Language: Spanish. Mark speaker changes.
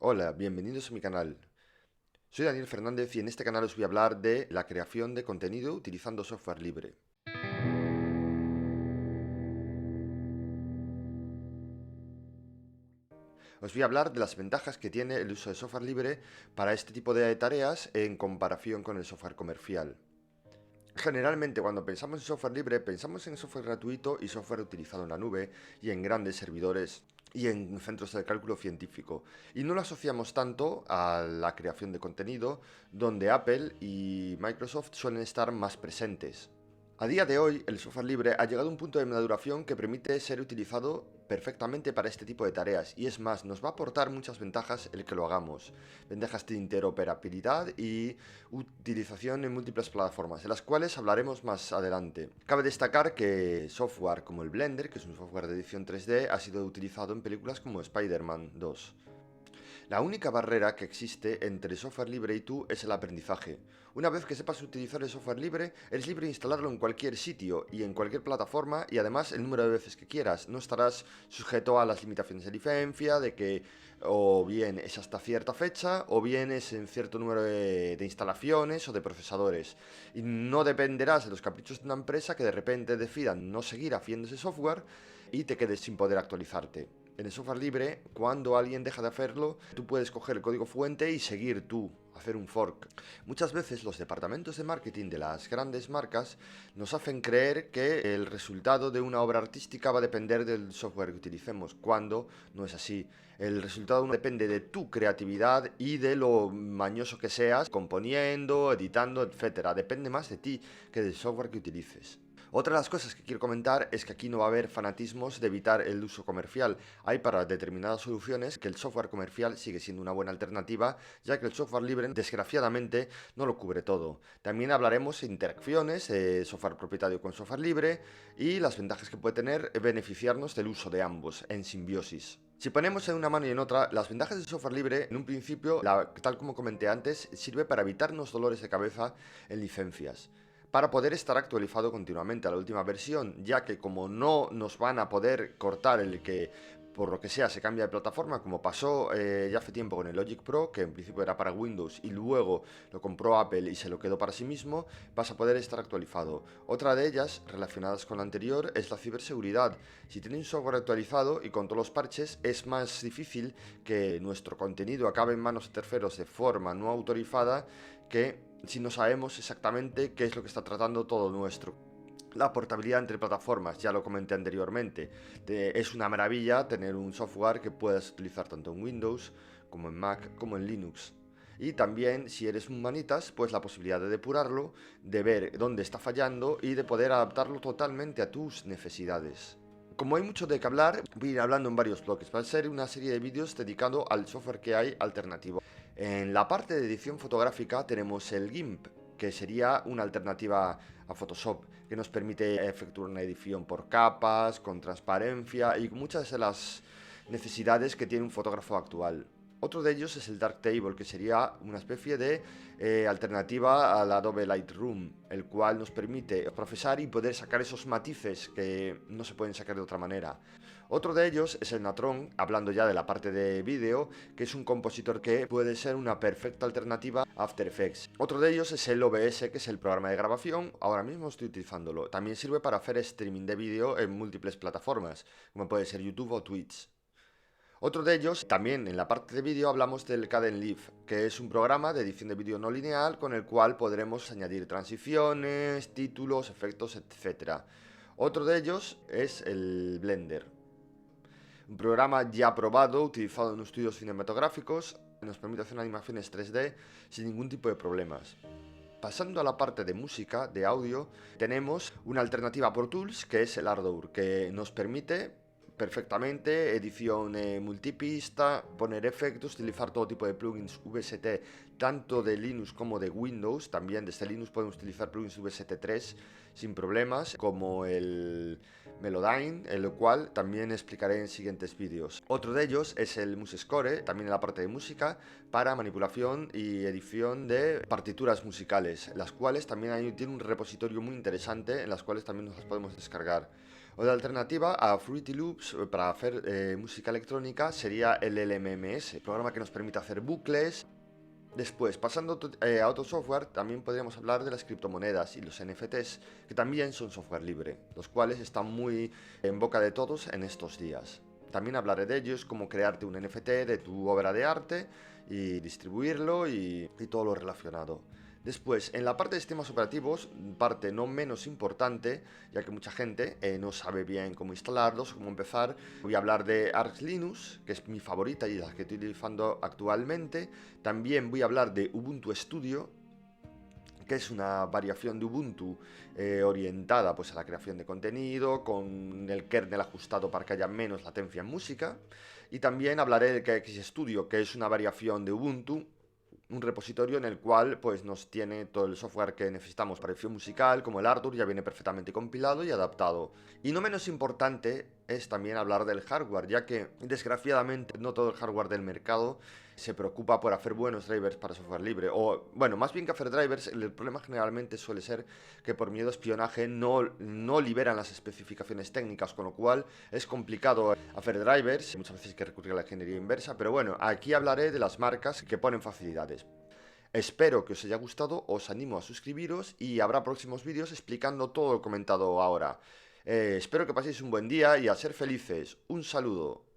Speaker 1: Hola, bienvenidos a mi canal. Soy Daniel Fernández y en este canal os voy a hablar de la creación de contenido utilizando software libre. Os voy a hablar de las ventajas que tiene el uso de software libre para este tipo de tareas en comparación con el software comercial. Generalmente cuando pensamos en software libre pensamos en software gratuito y software utilizado en la nube y en grandes servidores y en centros de cálculo científico. Y no lo asociamos tanto a la creación de contenido, donde Apple y Microsoft suelen estar más presentes. A día de hoy, el software libre ha llegado a un punto de maduración que permite ser utilizado perfectamente para este tipo de tareas y es más, nos va a aportar muchas ventajas el que lo hagamos. Ventajas de interoperabilidad y utilización en múltiples plataformas, de las cuales hablaremos más adelante. Cabe destacar que software como el Blender, que es un software de edición 3D, ha sido utilizado en películas como Spider-Man 2. La única barrera que existe entre software libre y tú es el aprendizaje. Una vez que sepas utilizar el software libre, eres libre de instalarlo en cualquier sitio y en cualquier plataforma y además el número de veces que quieras. No estarás sujeto a las limitaciones de licencia, de que o bien es hasta cierta fecha o bien es en cierto número de instalaciones o de procesadores. Y no dependerás de los caprichos de una empresa que de repente decidan no seguir haciendo ese software y te quedes sin poder actualizarte. En el software libre, cuando alguien deja de hacerlo, tú puedes coger el código fuente y seguir tú, hacer un fork. Muchas veces los departamentos de marketing de las grandes marcas nos hacen creer que el resultado de una obra artística va a depender del software que utilicemos, cuando no es así. El resultado depende de tu creatividad y de lo mañoso que seas, componiendo, editando, etcétera. Depende más de ti que del software que utilices. Otra de las cosas que quiero comentar es que aquí no va a haber fanatismos de evitar el uso comercial. Hay para determinadas soluciones que el software comercial sigue siendo una buena alternativa, ya que el software libre, desgraciadamente, no lo cubre todo. También hablaremos de interacciones, software propietario con software libre y las ventajas que puede tener beneficiarnos del uso de ambos en simbiosis. Si ponemos en una mano y en otra, las ventajas del software libre, en un principio, tal como comenté antes, sirve para evitarnos dolores de cabeza en licencias para poder estar actualizado continuamente a la última versión, ya que como no nos van a poder cortar el que por lo que sea se cambia de plataforma, como pasó ya hace tiempo con el Logic Pro, que en principio era para Windows y luego lo compró Apple y se lo quedó para sí mismo, vas a poder estar actualizado. Otra de ellas, relacionadas con la anterior, es la ciberseguridad. Si tienes un software actualizado y con todos los parches, es más difícil que nuestro contenido acabe en manos de terceros de forma no autorizada que si no sabemos exactamente qué es lo que está tratando todo nuestro. La portabilidad entre plataformas, ya lo comenté anteriormente, es una maravilla tener un software que puedas utilizar tanto en Windows como en Mac como en Linux. Y también, si eres un manitas, pues la posibilidad de depurarlo, de ver dónde está fallando y de poder adaptarlo totalmente a tus necesidades. Como hay mucho de qué hablar, voy a ir hablando en varios bloques. Va a ser una serie de vídeos dedicado al software que hay alternativo. En la parte de edición fotográfica tenemos el GIMP, que sería una alternativa a Photoshop, que nos permite efectuar una edición por capas, con transparencia y muchas de las necesidades que tiene un fotógrafo actual. Otro de ellos es el Darktable, que sería una especie de alternativa al Adobe Lightroom, el cual nos permite procesar y poder sacar esos matices que no se pueden sacar de otra manera. Otro de ellos es el Natron, hablando ya de la parte de vídeo, que es un compositor que puede ser una perfecta alternativa a After Effects. Otro de ellos es el OBS, que es el programa de grabación, ahora mismo estoy utilizándolo. También sirve para hacer streaming de vídeo en múltiples plataformas, como puede ser YouTube o Twitch. Otro de ellos, también en la parte de vídeo, hablamos del Kdenlive, que es un programa de edición de vídeo no lineal con el cual podremos añadir transiciones, títulos, efectos, etc. Otro de ellos es el Blender, un programa ya probado, utilizado en estudios cinematográficos, que nos permite hacer animaciones 3D sin ningún tipo de problemas. Pasando a la parte de música, de audio, tenemos una alternativa a Pro Tools, que es el Ardour, que nos permite perfectamente edición multipista, poner efectos, utilizar todo tipo de plugins VST, tanto de Linux como de Windows. También desde Linux podemos utilizar plugins VST 3 sin problemas, como el Melodyne, el cual también explicaré en siguientes vídeos. Otro de ellos es el MuseScore, también en la parte de música, para manipulación y edición de partituras musicales, las cuales también tienen un repositorio muy interesante, en las cuales también nos las podemos descargar. Otra alternativa a Fruity Loops para hacer música electrónica sería el LMMS, programa que nos permite hacer bucles. Después, pasando a otro software, también podríamos hablar de las criptomonedas y los NFTs, que también son software libre, los cuales están muy en boca de todos en estos días. También hablaré de ellos, como crearte un NFT de tu obra de arte y distribuirlo y todo lo relacionado. Después, en la parte de sistemas operativos, parte no menos importante, ya que mucha gente no sabe bien cómo instalarlos, cómo empezar, voy a hablar de Arch Linux, que es mi favorita y la que estoy utilizando actualmente. También voy a hablar de Ubuntu Studio, que es una variación de Ubuntu orientada pues, a la creación de contenido, con el kernel ajustado para que haya menos latencia en música. Y también hablaré de KX Studio, que es una variación de Ubuntu, un repositorio en el cual pues nos tiene todo el software que necesitamos para edición musical, como el Ardour, ya viene perfectamente compilado y adaptado. Y no menos importante es también hablar del hardware, ya que desgraciadamente no todo el hardware del mercado se preocupa por hacer buenos drivers para software libre. O, bueno, más bien que hacer drivers, el problema generalmente suele ser que por miedo a espionaje no liberan las especificaciones técnicas, con lo cual es complicado hacer drivers. Muchas veces hay que recurrir a la ingeniería inversa, pero bueno, aquí hablaré de las marcas que ponen facilidades. Espero que os haya gustado, os animo a suscribiros y habrá próximos vídeos explicando todo lo comentado ahora. Espero que paséis un buen día y a ser felices. Un saludo.